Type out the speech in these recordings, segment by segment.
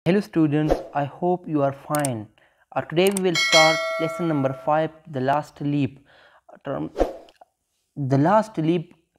Hello students, I hope you are fine. Today we will start lesson number 5, the last leap. Term the last leap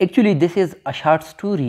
Actually this is a short story.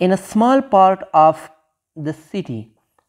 In a small part of the city,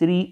3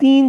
3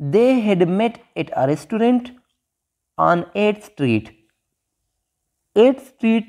They had met at a restaurant on 8th Street. 8th Street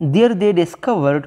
There they discovered,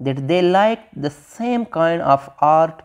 that they liked the same kind of art,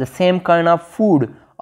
The same kind of food,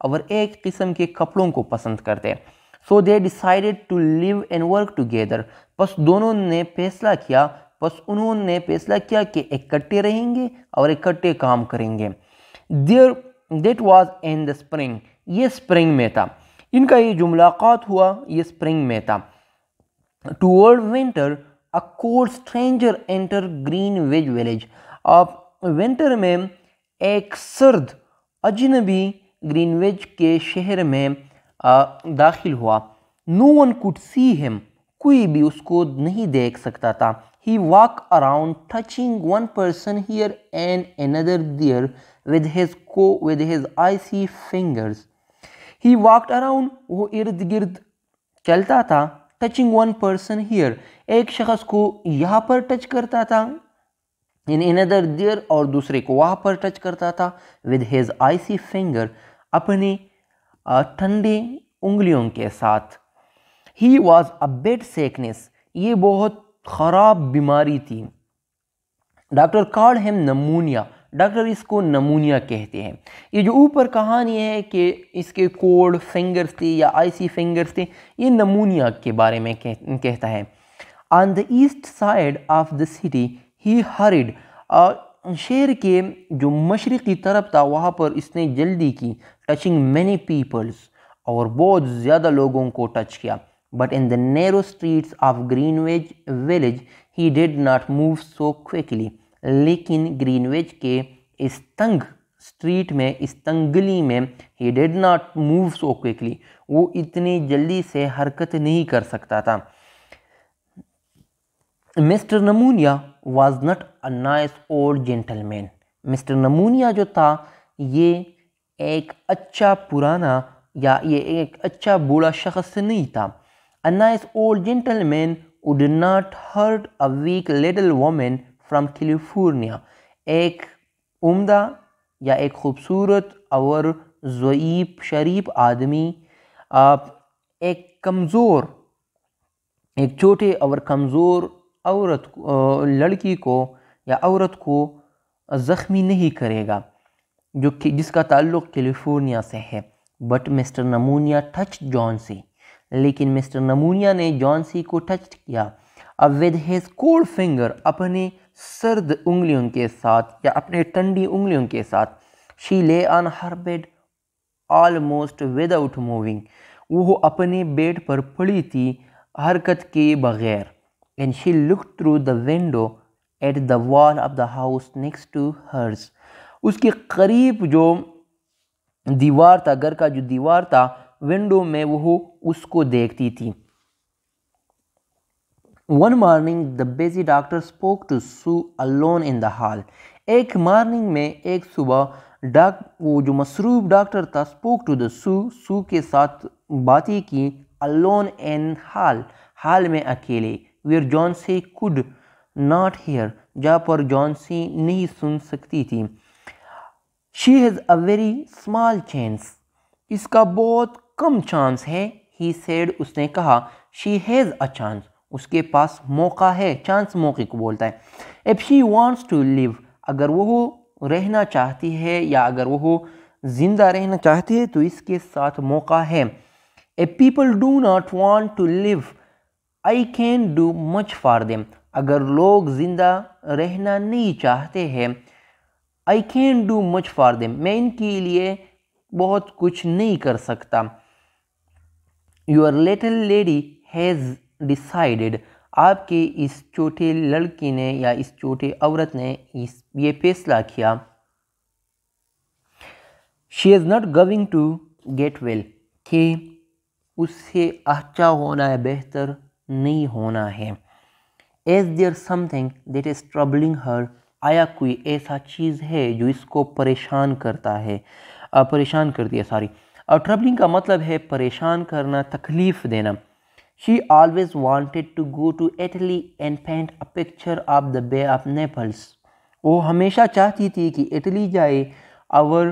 اور ایک قسم کے کپڑوں کو پسند کرتے. So they decided to live and work together. پس دونوں نے فیصلہ کیا کہ اکٹھے رہیں گے اور اکٹھے کام کریں گے. That was in the spring. یہ spring میں تھا. ان کا یہ جو ملاقات ہوا یہ spring میں تھا. Toward winter, a cold stranger entered Greenwich village. Winter میں ایک سرد اجنبی گرینوچ کے شہر میں داخل ہوا. No one could see him. کوئی بھی اس کو نہیں دیکھ سکتا تھا. He walked around touching one person here and another there with his icy fingers. He walked around. وہ ارد گرد چلتا تھا. Touching one person here. ایک شخص کو یہاں پر ٹچ کرتا تھا. In another there اور دوسرے کو وہاں پر ٹچ کرتا تھا. With his icy finger. اپنے ٹھنڈے انگلیوں کے ساتھ. He was a bad sickness. یہ بہت خراب بیماری تھی. Doctor called him pneumonia. Doctor اس کو نمونیا کہتے ہیں. یہ جو اوپر کہانی ہے کہ اس کے کولڈ فنگرز تھی یا آئسی فنگرز تھے یہ نمونیا کے بارے میں کہتا ہے. On the east side of the city he hurried. شہر کے جو مشرقی طرف تھا وہاں پر اس نے جلدی کی. Touching many peoples. اور بہت زیادہ لوگوں کو ٹچ کیا. But in the narrow streets of Greenwich village he did not move so quickly. لیکن گرینوچ کے اس تنگ اسٹریٹ میں اس تنگ گلی میں he did not move so quickly. وہ اتنی جلدی سے حرکت نہیں کر سکتا تھا. Mr. Pneumonia was not a nice old gentleman. Mr. Pneumonia جو تھا یہ ایک اچھا پرانا یا یہ ایک اچھا بوڑھا شخص نہیں تھا. A nice old gentleman would not hurt a weak little woman from California. ایک عمدہ یا ایک خوبصورت اور ضعیف شریف آدمی ایک کمزور ایک چھوٹے اور کمزور لڑکی کو یا عورت کو زخمی نہیں کرے گا جس کا تعلق کیلیفورنیا سے ہے. But Mr pneumonia touch Johnsy. لیکن مسٹر نمونیا نے جانسی کو ٹچ کیا. With his cold finger. اپنے سرد انگلیوں کے ساتھ یا اپنے ٹھنڈی انگلیوں کے ساتھ. She lay on her bed almost without moving. وہ اپنے بیڈ پر پڑی تھی حرکت کے بغیر. And she look through the window at the wall of the house next to hers. اس کے قریب جو دیوار تھا گھر کا جو دیوار تھا ونڈو میں وہ اس کو دیکھتی تھی. One morning the busy doctor spoke to Sue alone in the hall. ایک مارننگ میں ایک صبح وہ جو مصروف ڈاکٹر تھا spoke to the Sue کے ساتھ باتیں کی alone in hall. ہال میں اکیلے. where Johnsy could not hear. جہاں پر جانسی نہیں سن سکتی تھی. She has a very small chance. اس کا بہت کم چانس ہے. He said. اس نے کہا. She has a chance. اس کے پاس موقع ہے. چانس موقع کو بولتا ہے. If she wants to live. اگر وہ رہنا چاہتی ہے یا اگر وہ زندہ رہنا چاہتی ہے تو اس کے ساتھ موقع ہے. If people do not want to live, I can't do much for them. اگر لوگ زندہ رہنا نہیں چاہتے ہیں I can't do much for them. میں ان کے لیے بہت کچھ نہیں کر سکتا. Your little lady has decided. آپ کے اس چھوٹے لڑکی نے یا اس چھوٹے عورت نے یہ فیصلہ کیا. She is not going to get well. کہ اس سے اچھا ہونا ہے بہتر نہیں ہونا ہے. Is there something that is troubling her? آیا کوئی ایسا چیز ہے جو اس کو پریشان کرتا ہے پریشان کرتی ہے ٹربلنگ کا مطلب ہے پریشان کرنا تکلیف دینا. She always wanted to go to Italy and paint a picture of the Bay of Naples. وہ ہمیشہ چاہتی تھی کہ اٹلی جائے اور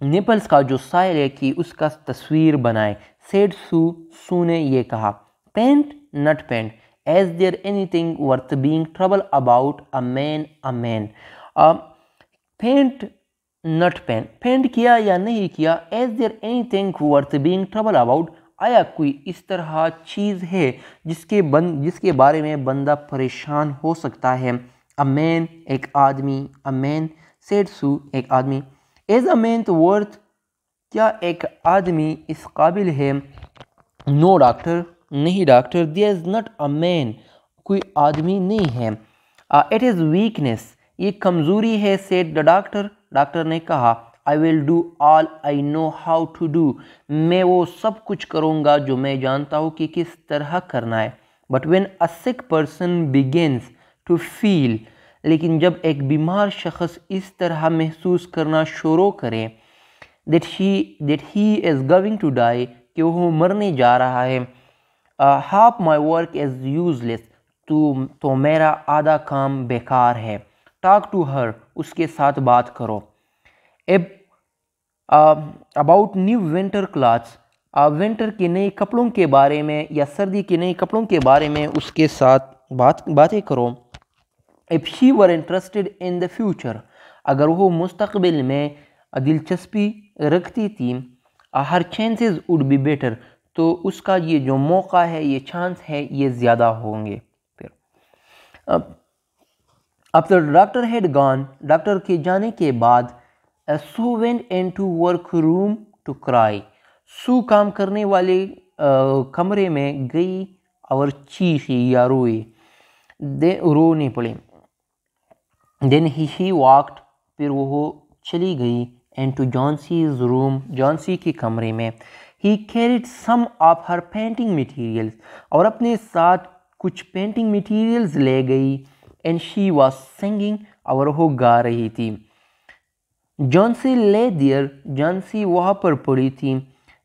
نیپلس کا جو ساحل ہے کہ اس کا تصویر بنائے. said سو نے یہ کہا. paint not paint. Is there anything worth being troubled about? A man. paint not paint کیا یا نہیں کیا. is there anything worth being trouble about, آیا کوئی اس طرح چیز ہے جس کے بارے میں بندہ پریشان ہو سکتا ہے. a man ایک آدمی, a man said Sue ایک آدمی. is a man worth, کیا ایک آدمی اس قابل ہے. no ڈاکٹر نہیں doctor. there is not a man, کوئی آدمی نہیں ہے. it is weakness, یہ کمزوری ہے. said the doctor, ڈاکٹر نے کہا. I will do all I know how to do, میں وہ سب کچھ کروں گا جو میں جانتا ہوں کہ کس طرح کرنا ہے. but when a sick person begins to feel, لیکن جب ایک بیمار شخص اس طرح محسوس کرنا شروع کرے that he is going to die, کہ وہ مرنے جا رہا ہے. half my work is useless, تو میرا آدھا کام بیکار ہے. talk to her, اس کے ساتھ بات کرو. about new winter clothes, winter کے نئے کپڑوں کے بارے میں یا سردی کے نئے کپڑوں کے بارے میں اس کے ساتھ باتیں کرو. if she were interested in the future, اگر وہ مستقبل میں دلچسپی رکھتی تھی, her chances would be better, تو اس کا یہ جو موقع ہے, یہ چانس ہے, یہ زیادہ ہوں گے. پھر after the doctor had gone, doctor کے جانے کے بعد, Sue went into workroom to cry, سو کام کرنے والے کمرے میں گئی اور چیخی یا روئی, رونے پڑے. then he walked, پھر وہ چلی گئی into Johnson's room, جانسی کے کمرے میں. he carried some of her painting materials, اور اپنے ساتھ کچھ پینٹنگ میٹیریلز لے گئی. and she was singing, اور وہ گا رہی تھی. جانسی lay there, جانسی وہاں پر پڑی تھی.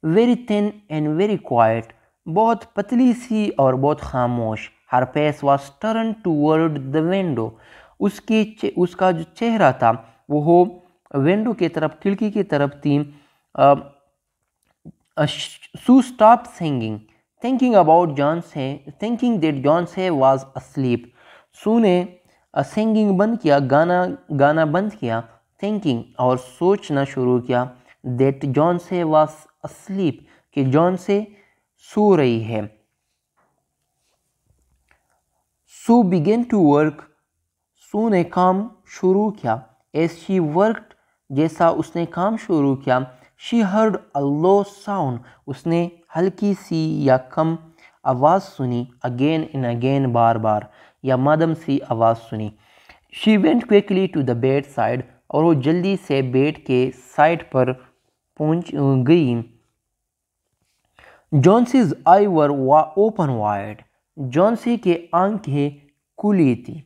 very thin and very quiet, بہت پتلی سی اور بہت خاموش. her face was turned toward the window, اس کا جو چہرہ تھا وہ ونڈو کی طرف, کھڑکی کی طرف تھی. Sue stopped singing, thinking that Johnsey was asleep. سو نے سنگنگ بند کیا, گانا بند کیا. thinking, اور سوچنا شروع کیا. that Johnsey was asleep, کہ جانسے سو رہی ہے. Sue began to work, سو نے کام شروع کیا. as she worked, جیسا اس نے کام شروع کیا. she heard a low sound, اس نے ہلکی سی یا کم آواز سنی. again and again, بار بار یا مدھم سی آواز سنی. she went quickly to the bedside, اور وہ جلدی سے بیڈ کے سائڈ پر پہنچ گئی. جانسیز آئی ور اوپن وائڈ, جانسی کے آنکھیں کھلی تھی.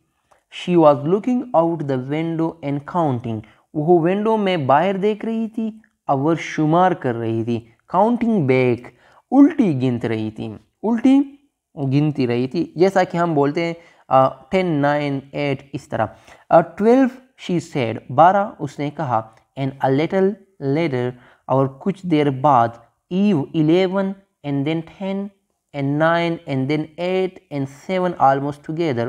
she was looking out the window and counting, وہ ونڈو میں باہر دیکھ رہی تھی اور شمار کر رہی تھی. counting back, الٹی گنت رہی تھی, الٹی گنتی رہی تھی, جیسا کہ ہم بولتے ہیں 10 9 8 اس طرح. 12 she said, 12 اس نے کہا. and a little later, اور کچھ دیر بعد. 11 and then 10 and 9 and then 8 and 7 almost together,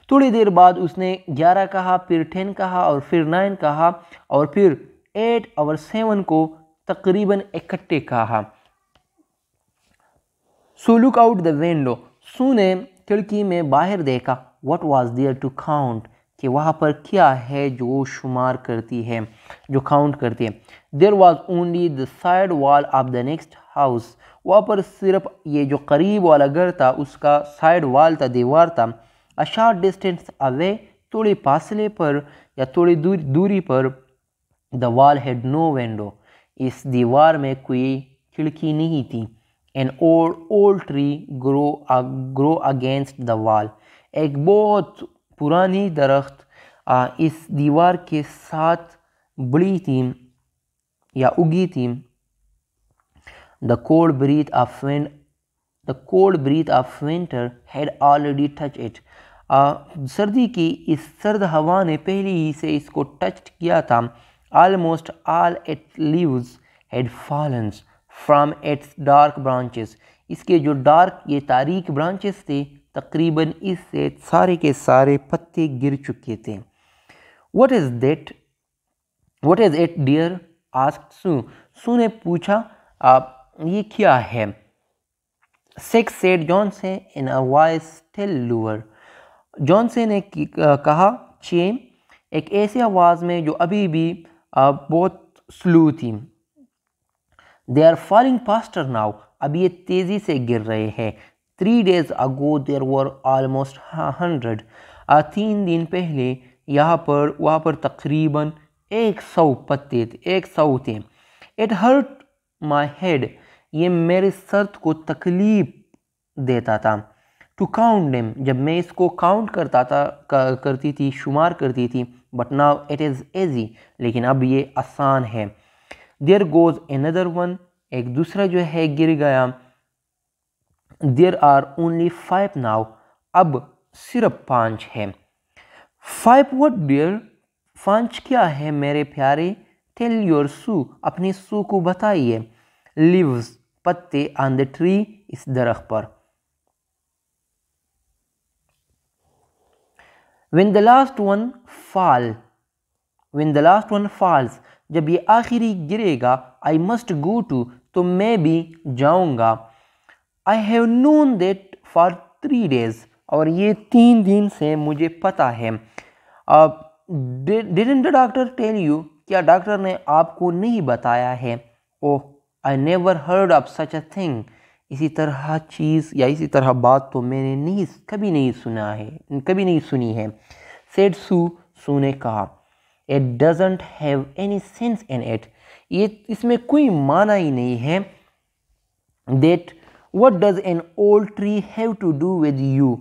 تھوڑی دیر بعد اس نے 11 کہا, پھر 10 کہا اور پھر 9 کہا اور پھر 8 اور 7 کو تقریباً اکٹھے کہا. so look out the window, سو نے کھڑکی میں باہر دیکھا. what was there to count, کہ وہاں پر کیا ہے جو وہ شمار کرتی ہے, جو کاؤنٹ کرتی ہے. there was only the side wall of the next house, وہاں پر صرف یہ جو قریب والا گھر تھا اس کا سائڈ وال تھا, دیوار تھا. a short distance away, تھوڑی فاصلے پر یا تھوڑی دوری پر. the wall had no window, اس دیوار میں کوئی کھڑکی نہیں تھی. an old tree grow against the wall, ایک بہت پرانی درخت اس دیوار کے ساتھ بڑی تھی یا اگی تھی. the cold breath of winter had already touched it, سردی کی اس سرد ہوا نے پہلے ہی سے اس کو ٹچ کیا تھا. almost all its leaves had fallen from its dark branches, اس کے جو ڈارک یہ تاریک برانچز تھے تقریباً اس سے سارے کے سارے پتے گر چکے تھے. what is that, What is it, dear? asked Sue. Sue نے پوچھا یہ کیا ہے؟ Six, said Johnson in a voice still lower. Johnson نے کہا چھ ایک ایسی آواز میں جو ابھی بھی بہت سلو تھی. They are falling faster now. اب یہ تیزی سے گر رہے ہیں. 3 days ago there were almost 100. 3 دن پہلے وہاں پر تقریباً 100 پتے تھے 100 تھے. It hurt my head. یہ میرے سر کو تکلیف دیتا تھا. To count them. جب میں اس کو کاؤنٹ کرتی تھی شمار کرتی تھی. But now it is easy. لیکن اب یہ آسان ہے. There goes another one. ایک دوسرا جو ہے گر گیا. There are only 5 now. اب صرف 5 ہے. 5 what dear? 5 کیا ہے میرے پیارے؟ Tell your Sue. اپنی سو کو بتائیے. Leaves. پتے on the tree. اس درخت پر. When the last one falls. جب یہ آخری گرے گا. I must go to. تو میں بھی جاؤں گا. I have known that for 3 days. اور یہ 3 دن سے مجھے پتہ ہے. Didn't the doctor tell you? کیا ڈاکٹر نے آپ کو نہیں بتایا ہے؟ Oh, I never heard of such a thing. اسی طرح چیز یا اسی طرح بات تو میں نے کبھی نہیں سنی ہے. Said Sue. سو نے کہا. It doesn't have any sense in it. اس میں کوئی معنی ہی نہیں ہے. That what does an old tree have to do with you?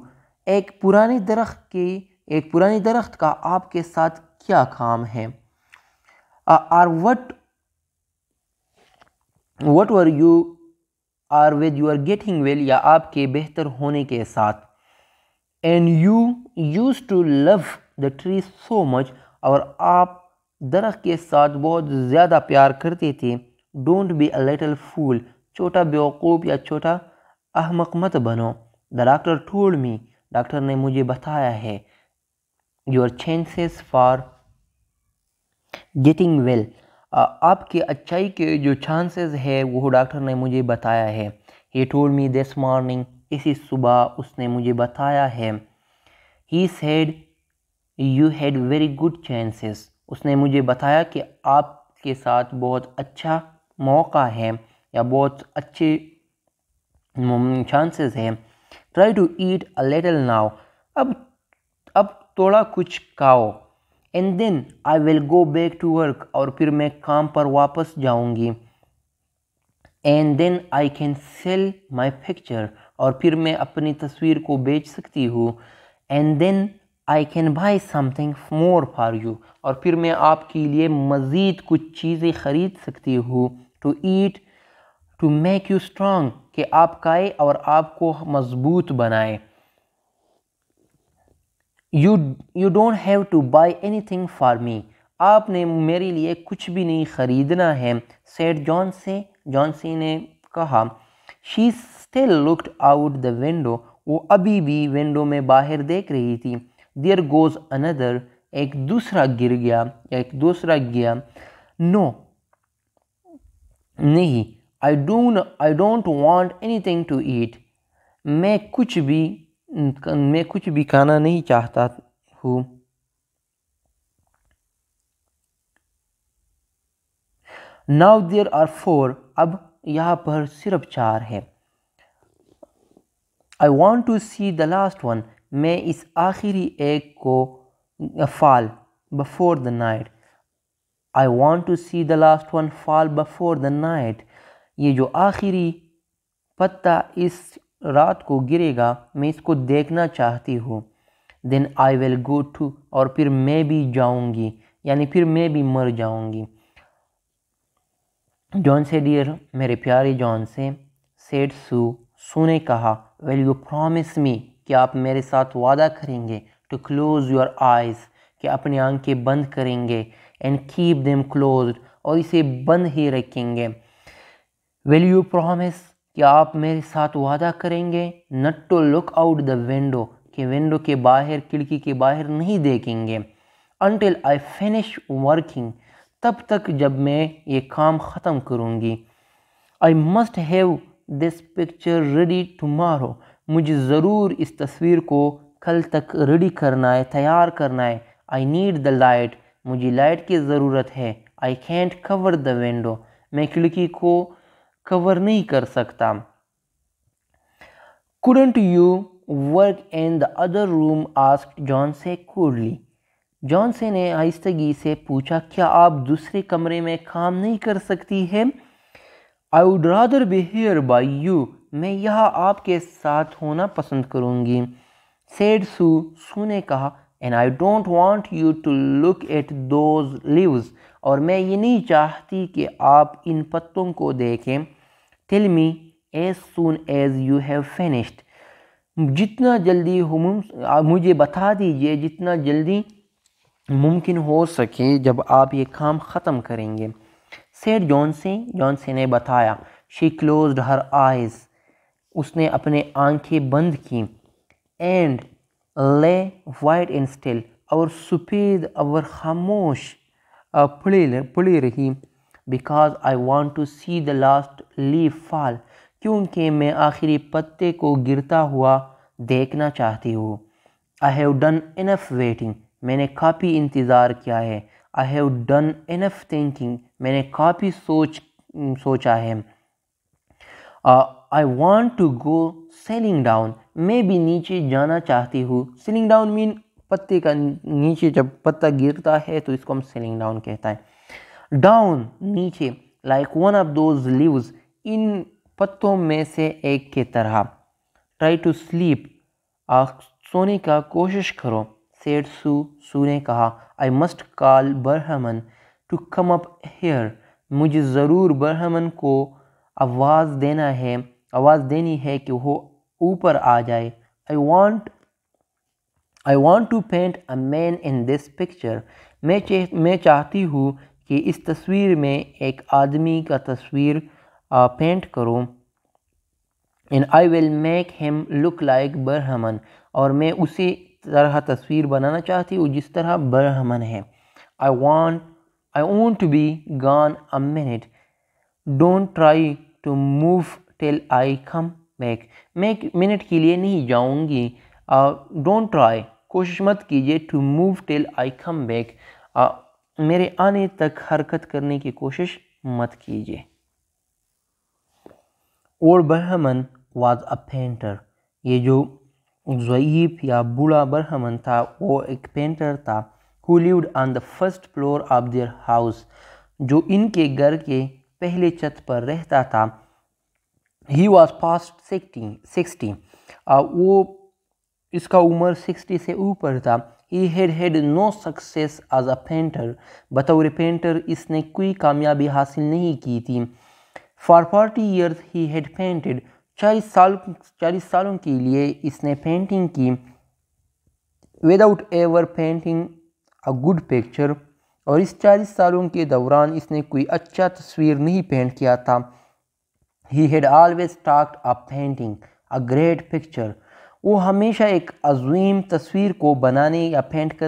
ایک پرانی درخت کا آپ کے ساتھ کیا کام ہے؟ Or what were you are with your getting well یا آپ کے بہتر ہونے کے ساتھ. And you used to love the tree so much. اور آپ درخت کے ساتھ بہت زیادہ پیار کرتے تھے. Don't be a little fool. چھوٹا بیوقوف یا چھوٹا احمق مت بنو. The doctor told me. Doctor نے مجھے بتایا ہے. Your chances for getting well. آپ کے اچھائی کے جو چانسز ہے وہ ڈاکٹر نے مجھے بتایا ہے. He told me this morning. اسی صبح اس نے مجھے بتایا ہے. He said you had very good chances. اس نے مجھے بتایا کہ آپ کے ساتھ بہت اچھا موقع ہے یا بہت اچھے چانسز ہیں. Try to eat a little now. اب تھوڑا کچھ کھاؤ. And then I will go back to work. اور پھر میں کام پر واپس جاؤں گی. And then I can sell my picture. اور پھر میں اپنی تصویر کو بیچ سکتی ہوں. And then I can buy something more for you. اور پھر میں آپ کے لیے مزید کچھ چیزیں خرید سکتی ہوں. To eat, to make you strong. کہ آپ کھائے اور آپ کو مضبوط بنائے. You don't have to buy anything for me. آپ نے میرے لیے کچھ بھی نہیں خریدنا ہے. Said Johnson نے کہا. She still looked out the window. وہ ابھی بھی ونڈو میں باہر دیکھ رہی تھی. There goes another. ایک دوسرا گیا. No. نہیں. I don't want anything to eat. میں کچھ بھی کھانا نہیں چاہتا ہوں. Now there are 4. اب یہاں پر صرف 4 ہے. I want to see the last one. میں اس آخری ایک کو fall before the night. I want to see the last one fall before the night. یہ جو آخری پتا اس رات کو گرے گا میں اس کو دیکھنا چاہتی ہوں. Then I will go too. اور پھر میں بھی جاؤں گی یعنی پھر میں بھی مر جاؤں گی. جان سے ڈیئر میرے پیارے جان سے. said سو نے کہا. will you promise me کہ آپ میرے ساتھ وعدہ کریں گے. to close your eyes کہ اپنی آنکھیں بند کریں گے. and keep them closed اور اسے بند ہی رکھیں گے. will you promise کہ آپ میرے ساتھ وعدہ کریں گے. not to look out the window کہ ونڈو کے باہر کھڑکی کے باہر نہیں دیکھیں گے. until I finish working تب تک جب میں یہ کام ختم کروں گی. I must have this picture ready tomorrow. مجھے ضرور اس تصویر کو کل تک ریڈی کرنا ہے، تیار کرنا ہے. I need the light. مجھے لائٹ کی ضرورت ہے. I can't cover the window. میں کھڑکی کو کور نہیں کر سکتا. Couldn't you work in the other room? asked Johnsey coolly. جانسے نے آہستگی سے پوچھا، کیا آپ دوسرے کمرے میں کام نہیں کر سکتی ہیں؟ I would rather be here by you. میں یہاں آپ کے ساتھ ہونا پسند کروں گی. said Sue. سو نے کہا. and I don't want you to look at those leaves. اور میں یہ نہیں چاہتی کہ آپ ان پتوں کو دیکھیں. tell me as soon as you have finished. جتنا جلدی مجھے بتا دیجئے جتنا جلدی ممکن ہو سکے جب آپ یہ کام ختم کریں گے. said Johnsey. جانسے نے بتایا. she closed her eyes. اس نے اپنے آنکھیں بند کی. and lay white and still. اور سفید اور خاموش پڑی رہی. because I want to see the last leaf fall. کیونکہ میں آخری پتے کو گرتا ہوا دیکھنا چاہتی ہوں. I have done enough waiting. میں نے کافی انتظار کیا ہے. I have done enough thinking. میں نے کافی سوچا ہے. I want to go sailing down. میں بھی نیچے جانا چاہتی ہوں. sailing down mean پتے کا نیچے جب پتا گرتا ہے تو اس کو ہم sailing down کہتا ہے. down نیچے like one of those leaves. ان پتوں میں سے ایک کی طرح. try to sleep. سونے کا کوشش کرو. said Sue. سو نے کہا. I must call Berhaman to come up here. مجھے ضرور برہمن کو آواز دینی ہے کہ وہ اوپر آ جائے. I want to paint a man in this picture. میں چاہتی ہوں کہ اس تصویر میں ایک آدمی کا تصویر پینٹ کروں. and I will make him look like برہمن. اور میں اسی طرح تصویر بنانا چاہتی ہوں جس طرح برہمن ہے. I want to be gone a minute. Don't try to move till I come back. میں ایک منٹ کے لیے نہیں جاؤں گی. Don't try. کوشش مت کیجیے. To move till I come back. میرے آنے تک حرکت کرنے کی کوشش مت کیجیے. اور برہمن was a painter. یہ جو ضعیف یا بوڑھا برہمن تھا وہ ایک پینٹر تھا. who lived on the first floor of their house. جو ان کے گھر کے پہلے چھت پر رہتا تھا. he was past 60. وہ اس کا عمر 60 سے اوپر تھا. he had no success as a painter. بطور پینٹر اس نے کوئی کامیابی حاصل نہیں کی تھی. for 40 years he had painted. 40 سالوں کے لیے اس نے پینٹنگ کی. without ever painting a good picture. اور اس 40 سالوں کے دوران اس نے کوئی اچھا تصویر نہیں پینٹ کیا تھا. he had always talked of painting a great picture. وہ ہمیشہ ایک عظیم تصویر کو بنانے یا پینٹ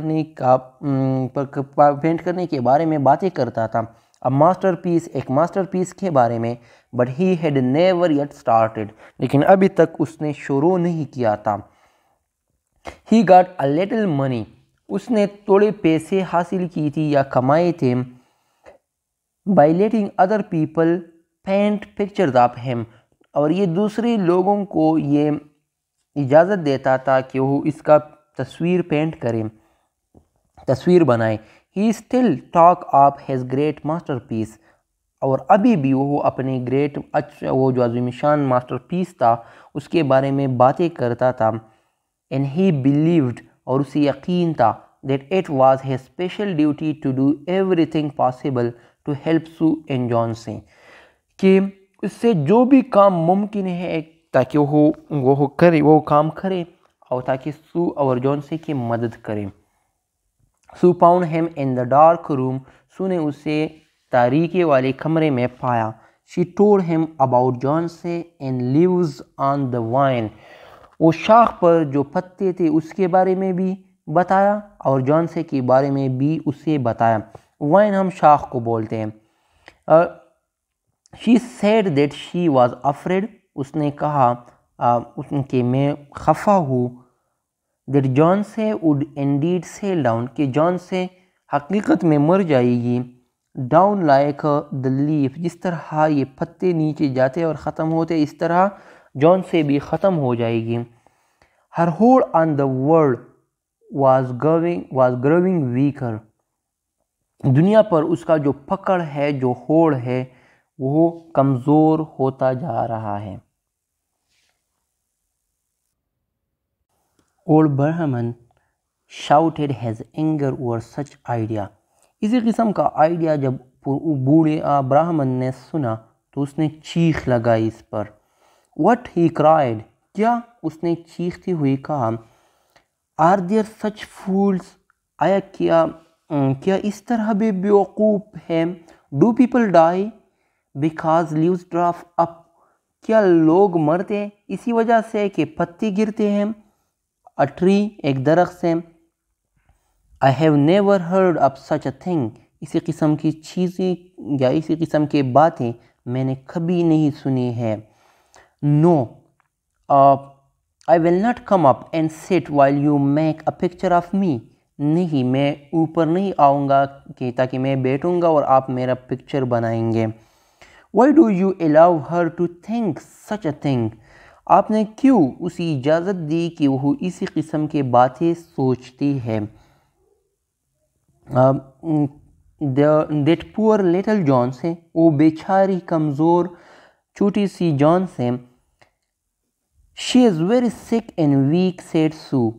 کرنے کے بارے میں باتیں کرتا تھا. a masterpiece. ایک ماسٹر پیس کے بارے میں. but he had never yet started. لیکن ابھی تک اس نے شروع نہیں کیا تھا. he got a little money. اس نے تھوڑے پیسے حاصل کی تھی یا کمائے تھے. by letting other people paint pictures of him. اور یہ دوسرے لوگوں کو یہ اجازت دیتا تھا کہ وہ اس کا تصویر پینٹ کریں، تصویر بنائیں. he still talk of his great masterpiece. اور ابھی بھی وہ اپنے وہ جو عظیم شان ماسٹر پیس تھا اس کے بارے میں باتیں کرتا تھا. and he believed. اور اسے یقین تھا that it was his special duty to do everything possible to help Sue and Johnsey. کہ اس سے جو بھی کام ممکن ہے تاکہ وہ کام کرے اور تاکہ سو اور جانسی کی مدد کرے. Sue found him in the dark room. سو نے اسے تاریکی والے کمرے میں پایا. she told him about Johnsey and leaves on the vine. وہ شاخ پر جو پتے تھے اس کے بارے میں بھی بتایا اور جانسی کے بارے میں بھی اسے بتایا. وائن ہم شاخ کو بولتے ہیں. she said that she was afraid. اس نے کہا کہ میں خفا ہوں. that Johnsey would indeed sail down. کہ جانسے حقیقت میں مر جائے گی. down like the leaf. جس طرح یہ پتے نیچے جاتے اور ختم ہوتے اس طرح جانسے بھی ختم ہو جائے گی. her hold on the world was growing weaker. دنیا پر اس کا جو پکڑ ہے جو ہوڑ ہے وہ کمزور ہوتا جا رہا ہے. Old Brahman shouted his anger over such idea. اسی قسم کا آئیڈیا جب بوڑھے براہمن نے سنا تو اس نے چیخ لگائی اس پر. What he cried. کیا اس نے چیختی ہوئی کہا. Are there such fools. آیا کیا اس طرح بے بیوقوف ہے. Do people die because leaves drop up. کیا لوگ مرتے اسی وجہ سے کہ پتے گرتے ہیں. A tree. ایک درخت سے. I have never heard of such a thing. اسی قسم کی چیزیں یا اسی قسم کے باتیں میں نے کبھی نہیں سنی ہے. No. I will not come up and sit while you make a picture of me. نہیں میں اوپر نہیں آؤں گا کہ تاکہ میں بیٹھوں گا اور آپ میرا پکچر بنائیں گے. Why do you allow her to think such a thing. آپ نے کیوں اسے اجازت دی کہ وہ اسی قسم کے باتیں سوچتی ہے. That poor little John سے وہ بیچاری کمزور چھوٹی سی جان سے. She is very sick and weak said Sue.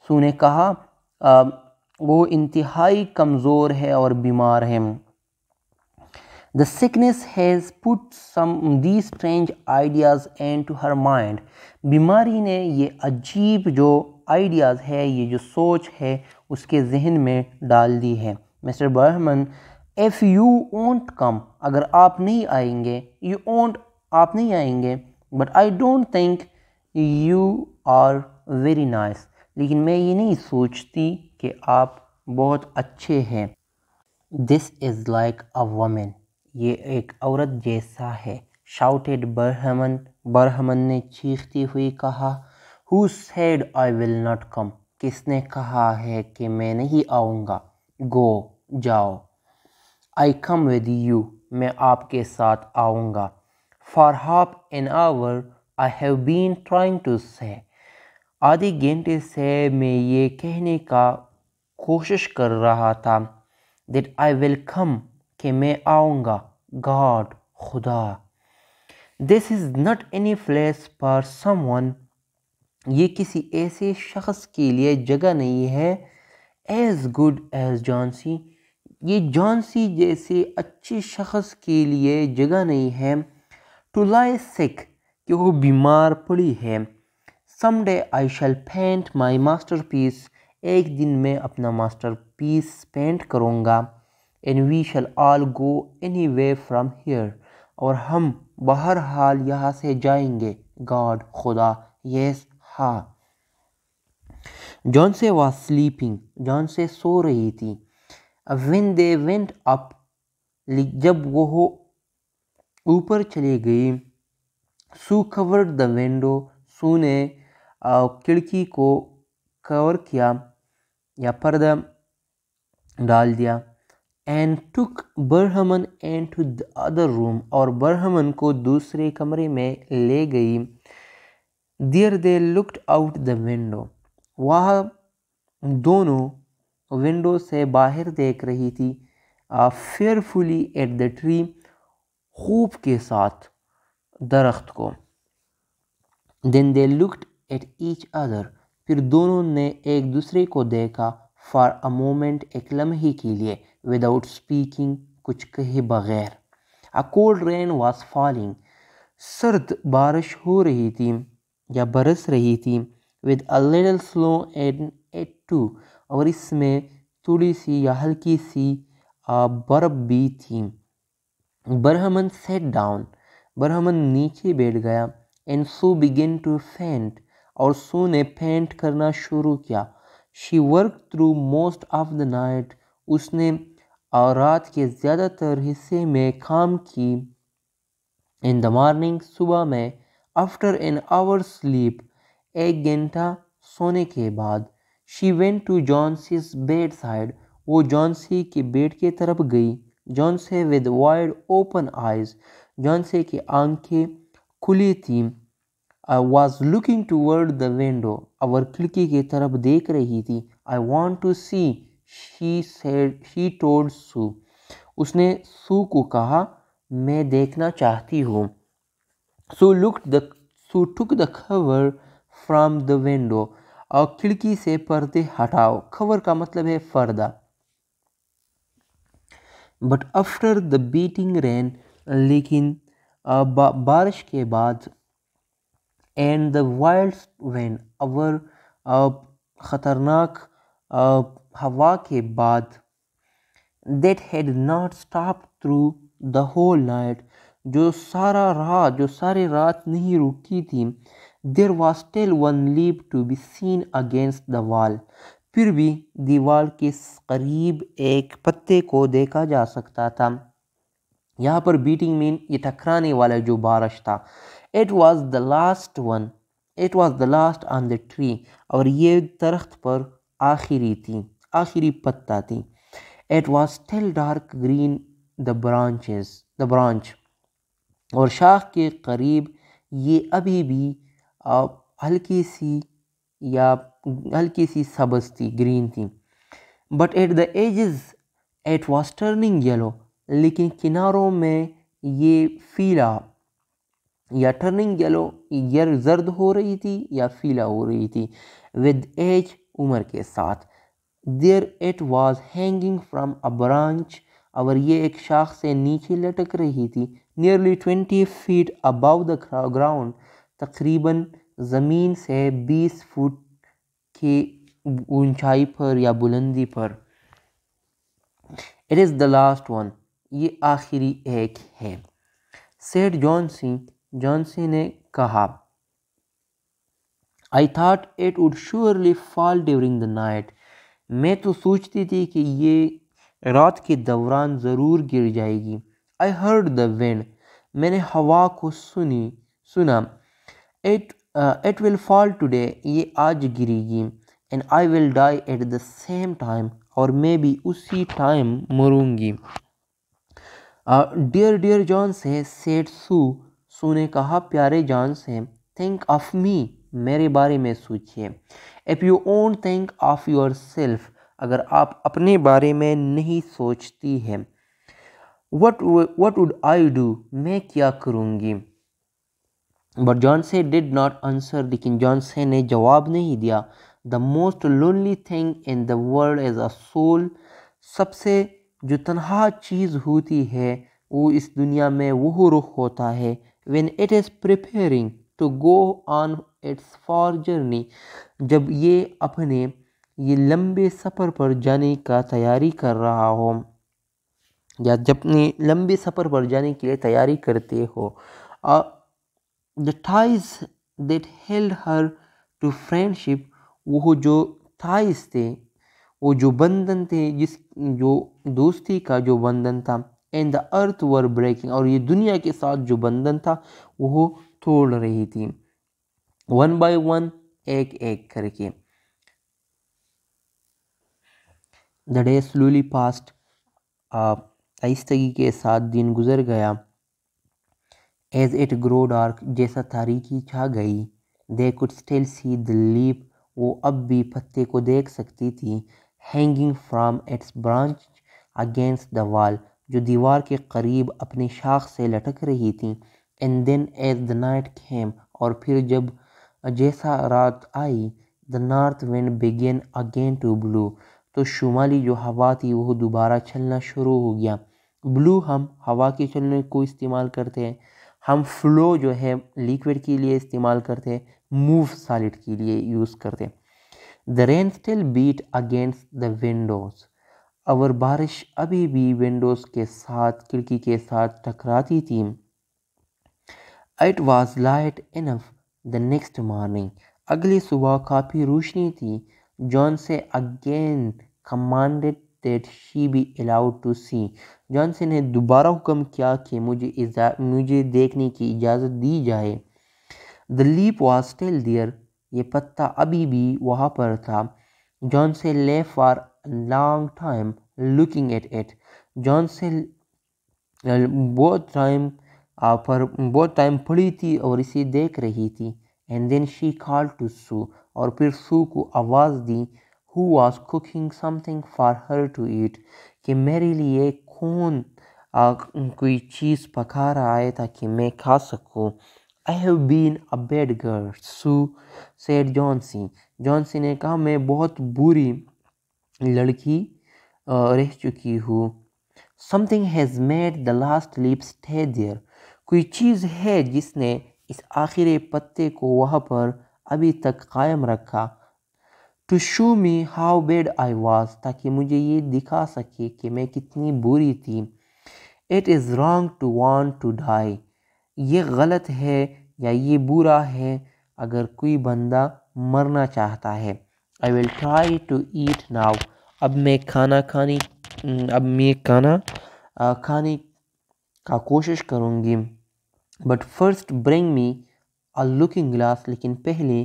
سو نے کہا وہ انتہائی کمزور ہے اور بیمار ہے. The sickness has put some these strange ideas into her mind. بیماری نے یہ عجیب جو آئیڈیاز ہے یہ جو سوچ ہے اس کے ذہن میں ڈال دی ہے. Mr. Brahman, if you won't come. اگر آپ نہیں آئیں گے. You won't. آپ نہیں آئیں گے. But I don't think you are very nice. لیکن میں یہ نہیں سوچتی کہ آپ بہت اچھے ہیں. This is like a woman. یہ ایک عورت جیسا ہے. Shouted Brahman. برہمن نے چیختی ہوئی کہا. Who said I will not come. کس نے کہا ہے کہ میں نہیں آؤں گا. Go. جاؤ. I come with you. میں آپ کے ساتھ آؤں گا. For half an hour I have been trying to say. آدھے گھنٹے سے میں یہ کہنے کا کوشش کر رہا تھا that I will come کہ میں آؤں گا. God. خدا. This is not any place for someone. یہ کسی ایسے شخص کے لیے جگہ نہیں ہے. As good as Johnsy. یہ جانسی جیسے اچھے شخص کے لیے جگہ نہیں ہے. To lie sick. کہ وہ بیمار پڑی ہے. Someday I shall paint my masterpiece. ایک دن میں اپنا ماسٹر پیس پینٹ کروں گا. And we shall all go anyway from here. اور ہم بہرحال یہاں سے جائیں گے. God. خدا. Yes. ہاں. Johnsy was sleeping. Johnsy سو رہی تھی. When they went up. جب وہ اوپر چلے گئی. Sue covered the window. سو نے کھڑکی کو کور کیا یا پردہ ڈال دیا. And took Brahman into the other room. اور برہمن کو دوسرے کمرے میں لے گئی. There they looked out the window. وہاں دونوں ونڈو سے باہر دیکھ رہی تھی. Fearfully at the tree. خوف کے ساتھ درخت کو. Then they looked at each other. پھر دونوں نے ایک دوسرے کو دیکھا. For a moment. ایک لمحے کے لیے. Without speaking. کچھ کہے بغیر. A cold rain was falling. سرد بارش ہو رہی تھی یا برس رہی تھی. With a little snow in it too. اور اس میں تھوڑی سی یا ہلکی سی برف بھی تھی. برہمن sat down. برہمن نیچے بیٹھ گیا. And Sue began to faint. اور سو نے پینٹ کرنا شروع کیا. She worked through most of the night. اس نے اور رات کے زیادہ تر حصے میں کام کی. ان دا مارننگ صبح میں. آفٹر این آور سلیپ 1 گھنٹہ سونے کے بعد. She went to Johnsy's bedside. وہ جونسی کے بیڈ کی طرف گئی. Johnsy with wide open eyes. جونسی کی آنکھیں کھلی تھیں. Was looking toward the window. اور کھڑکی کی طرف دیکھ رہی تھی. I want to see she told Sue. اس نے سو کو کہا میں دیکھنا چاہتی ہوں. Sue took the cover from the window. اور کھڑکی سے پردے ہٹاؤ. کور کا مطلب ہے پردہ. But after the beating rain. لیکن بارش کے بعد. And the wild wind. اور خطرناک ہوا کے بعد. That had not stop through the whole night. جو سارے رات نہیں رکی تھی. There was still one leaf to be seen against the wall. پھر بھی دیوار کے قریب ایک پتے کو دیکھا جا سکتا تھا. یہاں پر بیٹنگ مین یہ ٹکرانے والا جو بارش تھا. It was the last one. It was the last on the tree. اور یہ درخت پر آخری پتا تھی. It was still dark green the branch. اور شاخ کے قریب یہ ابھی بھی ہلکی سی سبز تھی, گرین تھی. But at the edges it was turning yellow. لیکن کناروں میں یہ پیلا یا ٹرننگ یلو یا زرد ہو رہی تھی یا پیلا ہو رہی تھی. ود ایج عمر کے ساتھ. دیر it was hanging from a branch. اور یہ ایک شاخ سے نیچے لٹک رہی تھی. Nearly 20 feet above the ground. تقریباً زمین سے 20 فٹ کی اونچائی پر یا بلندی پر. It is the last one. یہ آخری ایک ہے. said جونسی نے کہا. I thought it would surely fall during the night. میں تو سوچتی تھی کہ یہ رات کے دوران ضرور گر جائے گی. I heard the wind. میں نے ہوا کو سنا. It will fall today. یہ آج گرے گی. And I will die at the same time. اور میں بھی اسی ٹائم مروں گی. Dear John said سو نے کہا پیارے جان سے. Think of me. میرے بارے میں سوچئے. If you won't think of yourself. اگر آپ اپنے بارے میں نہیں سوچتی ہیں. What would I do. میں کیا کروں گی. But Johnsy did not answer. لیکن جانسی نے جواب نہیں دیا. The most lonely thing in the world is a soul. سب سے جو تنہا چیز ہوتی ہے وہ اس دنیا میں وہ روح ہوتا ہے. When it is preparing to go on its far journey. جب یہ اپنے لمبے سفر پر جانے کا تیاری کر رہا ہو یا جب اپنے لمبے سفر پر جانے کے لیے تیاری کرتے ہو. The ties that held her to friendship. وہ جو ties تھے وہ جو بندھن تھے جو دوستی کا جو بندھن تھا. And the earth were breaking. اور یہ دنیا کے ساتھ جو بندھن تھا وہ توڑ رہی تھی. One by one. ایک کر کے. The day slowly passed. آہستگی کے ساتھ دن گزر گیا. As it grew dark. جیسا تاریکی چھا گئی. They could still see the leaf. وہ اب بھی پتے کو دیکھ سکتی تھی. Hanging from its branch against the wall. جو دیوار کے قریب اپنے شاخ سے لٹک رہی تھی. And then as the night came. اور پھر جیسا رات آئی. The north wind began again to blow. تو شمالی جو ہوا تھی وہ دوبارہ چلنا شروع ہو گیا. بلو ہم ہوا کے چلنے کو استعمال کرتے ہیں. ہم فلو جو ہے لیکوڈ کے لیے استعمال کرتے ہیں. موو سالڈ کے لیے یوز کرتے ہیں. The rain still beat against the windows. اور بارش ابھی بھی ونڈوز کے ساتھ کھڑکی کے ساتھ ٹکراتی تھی. It was light enough the next morning. اگلی صبح کافی روشنی تھی. John سے again commanded that she be allowed to see. جانسی نے دوبارہ حکم کیا کہ مجھے دیکھنے کی اجازت دی جائے. The leaf was still there. یہ پتا ابھی بھی وہاں پر تھا. جانسی lay for a long time looking at it. جانسی بہت ٹائم پڑی تھی اور اسے دیکھ رہی تھی. And then she called to Sue. اور پھر سو کو آواز دی, who was cooking something for her to eat. کہ میرے لیے کون کوئی چیز پکا رہا ہے تاکہ میں کھا سکوں. I have been a bad girl, Sue said Johnsy. جانسی نے کہا میں بہت بری لڑکی رہ چکی ہوں. Something has made the last leaf stay there. کوئی چیز ہے جس نے اس آخری پتے کو وہاں پر ابھی تک قائم رکھا. To show me how bad I was. تاکہ مجھے یہ دکھا سکے کہ میں کتنی بری تھی. It is wrong to want to die. یہ غلط ہے یا یہ برا ہے اگر کوئی بندہ مرنا چاہتا ہے. I will try to eat now. اب میں کھانا کھانے کا کوشش کروں گی. But first bring me a looking glass. لیکن پہلے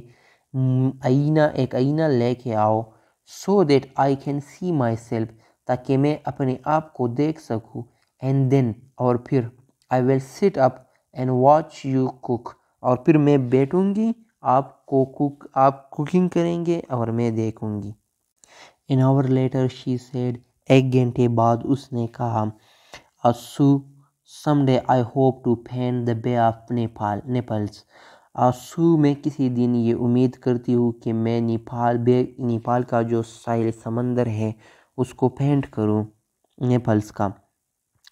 ایک آئینہ لے کے آؤ. So that I can see myself. تاکہ میں اپنے آپ کو دیکھ سکوں. And then اور پھر I will sit up and watch you cook. اور پھر میں بیٹھوں گی, آپ کوکنگ کریں گے اور میں دیکھوں گی. An hour later she said. ایک گھنٹے بعد اس نے کہا, Sue, someday I hope to paint the Bay of Naples. Sue, میں کسی دن یہ امید کرتی ہوں کہ میں نیپال کا جو ساحل سمندر ہے اس کو پینٹ کروں. نیپلس کا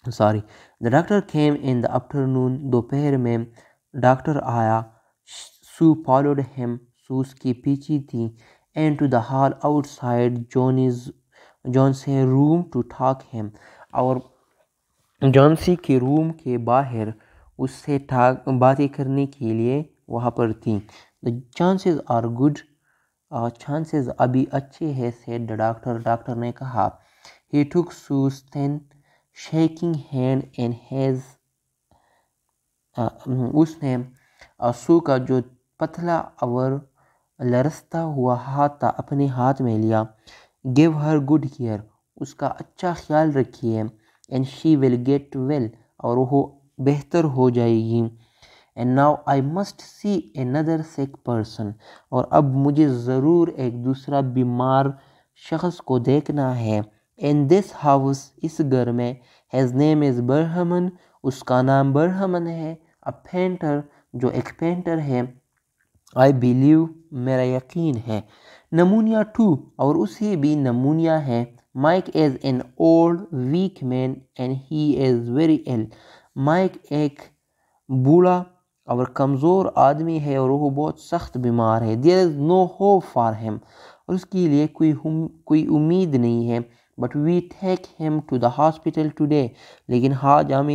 The doctor came in the afternoon. دوپہر میں ڈاکٹر آیا. Sue followed him. Sue اس کی پیچھے تھی. And to the hall outside John's room to talk him. اور جانسی کے روم کے باہر اس سے باتیں کرنے کے لیے وہاں پر تھی. The chances are good. chances ابھی اچھے ہیں said the doctor. ڈاکٹر نے کہا. He took Sue's thin shaking hand and اس نے سو کا جو پتلا اور لرزتا ہوا ہاتھ تھا اپنے ہاتھ میں لیا. Give her good care. اس کا اچھا خیال رکھیے. And she will get well. اور وہ بہتر ہو جائے گی. And now I must see another sick person. اور اب مجھے ضرور ایک دوسرا بیمار شخص کو دیکھنا ہے. In this house. اس گھر میں. His name is Berhaman. اس کا نام برہمن ہے. A painter. جو ایک پینٹر ہے. I believe. میرا یقین ہے. Pneumonia too. اور اسے بھی نمونیا ہے. Mike is an old weak man and he is very ill. Mike ایک بوڑھا اور کمزور آدمی ہے اور وہ بہت سخت بیمار ہے. There is no hope for him. اور اس کے لیے کوئی امید نہیں ہے. But we take him to the hospital today. لیکن آج ہم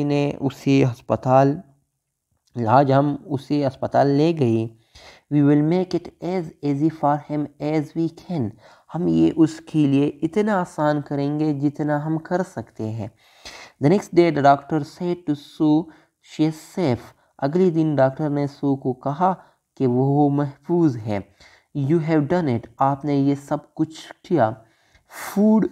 اسے اسپتال لے گئے. We will make it as easy for him as we can. ہم یہ اس کے لیے اتنا آسان کریں گے جتنا ہم کر سکتے ہیں. The next day the doctor said to Sue she is safe. اگلے دن ڈاکٹر نے سو کو کہا کہ وہ محفوظ ہے. You have done it. آپ نے یہ سب کچھ کیا. Food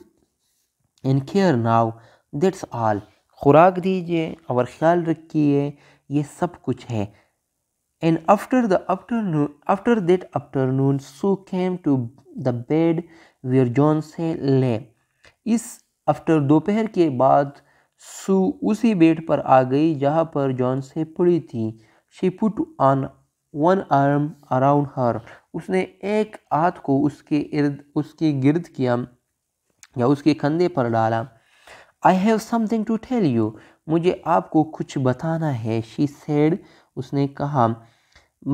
and care now. That's all. خوراک دیجیے اور خیال رکھیے, یہ سب کچھ ہے. And after that afternoon Sue came to the bed where Johnsy lay. دوپہر کے بعد سو اسی بیڈ پر آ گئی جہاں پر جانسی پڑی تھی. She put on one arm around her. اس نے ایک ہاتھ کو اس کے گرد کیا یا اس کے کندھے پر ڈالا. I have something to tell you. مجھے آپ کو کچھ بتانا ہے. She said. اس نے کہا.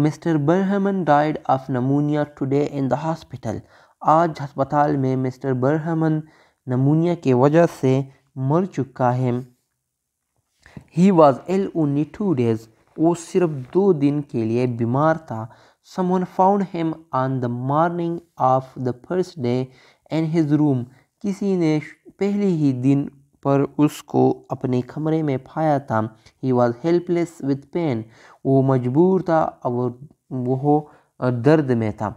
Mr. Berhaman died of pneumonia today in the hospital. آج ہسپتال میں مسٹر برہمن نمونیا کی وجہ سے مر چکا ہے. He was ill only 2 days. وہ صرف 2 دن کے لیے بیمار تھا. Someone found him on the morning of the first day in his room. کسی نے پہلے ہی دن پر اس کو اپنے کمرے میں پایا تھا. He was helpless with pain. وہ مجبور تھا اور وہ درد میں تھا.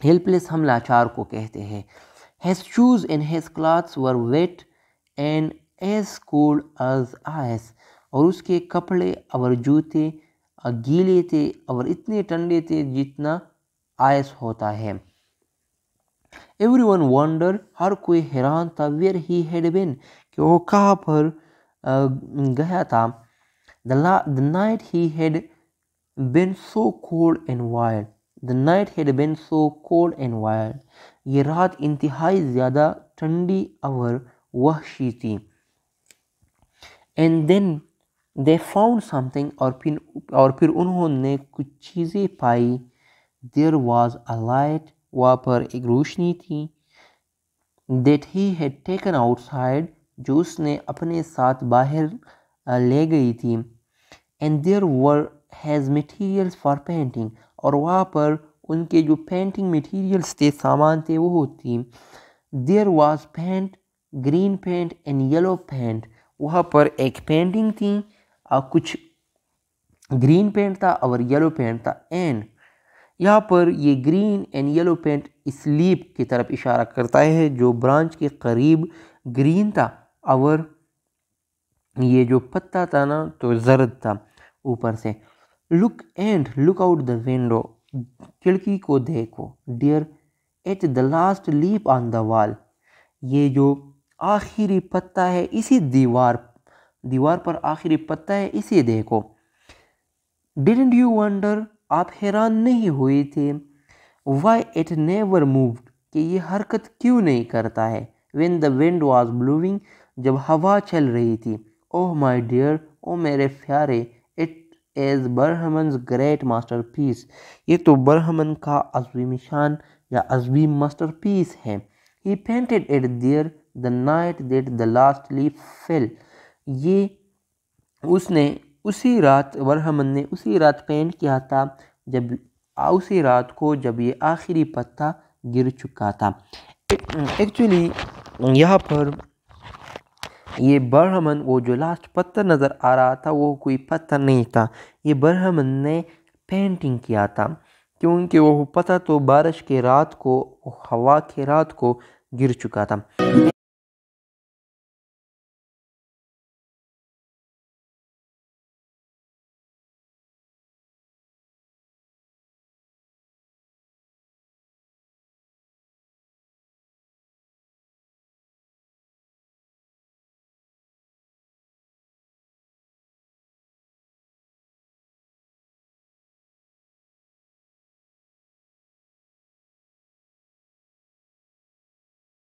Helpless ہم لاچار کو کہتے ہیں. His shoes and his clothes were wet and as cold as ice. اور اس کے کپڑے اور جوتے گیلے تھے اور اتنے ٹھنڈے تھے جتنا آئس ہوتا ہے. Everyone wondered. ہر کوئی حیران تھا. Where he had been. کہ وہ کہاں پر گیا تھا. The night he had been so cold and wild. The night had been so cold and wild. یہ رات انتہائی زیادہ ٹھنڈی اور وحشی تھی. And then they found something. اور پھر انہوں نے کچھ چیزیں پائی. There was a light. وہاں پر ایک روشنی تھی. That he had taken outside. جو اس نے اپنے ساتھ باہر لے گئی تھی. And there were his materials for painting. اور وہاں پر ان کے جو پینٹنگ میٹیریلز تھے سامان تھے وہ تھی. There was paint, green paint and yellow paint. وہاں پر ایک پینٹنگ تھی کچھ گرین پینٹ تھا اور یلو پینٹ تھا. اینڈ یہاں پر یہ گرین اینڈ یلو پینٹ اس لیپ کی طرف اشارہ کرتا ہے جو برانچ کے قریب گرین تھا اور یہ جو پتا تھا نا تو زرد تھا اوپر سے. Look out the window. کھڑکی کو دیکھو. Dear, at the last leaf on the wall. یہ جو آخری پتا ہے اسی دیوار پر آخری پتا ہے اسے دیکھو. Didn't you wonder. آپ حیران نہیں ہوئے تھے. Why it never moved. کہ یہ حرکت کیوں نہیں کرتا ہے. When the wind was blowing. جب ہوا چل رہی تھی. Oh my dear. او میرے پیارے. It is برہمن's great masterpiece. یہ تو برہمن کا عظیم شان یا عظیم ماسٹر پیس ہے. He painted it there the night that the last leaf fell. یہ اس نے اسی رات برہمن نے اسی رات پینٹ کیا تھا اسی رات کو جب یہ آخری پتا گر چکا تھا. ایکچولی یہاں پر یہ برہمن وہ جو لاسٹ پتھر نظر آ رہا تھا وہ کوئی پتھر نہیں تھا. یہ برہمن نے پینٹنگ کیا تھا کیونکہ وہ پتہ تو بارش کے رات کو ہوا کے رات کو گر چکا تھا.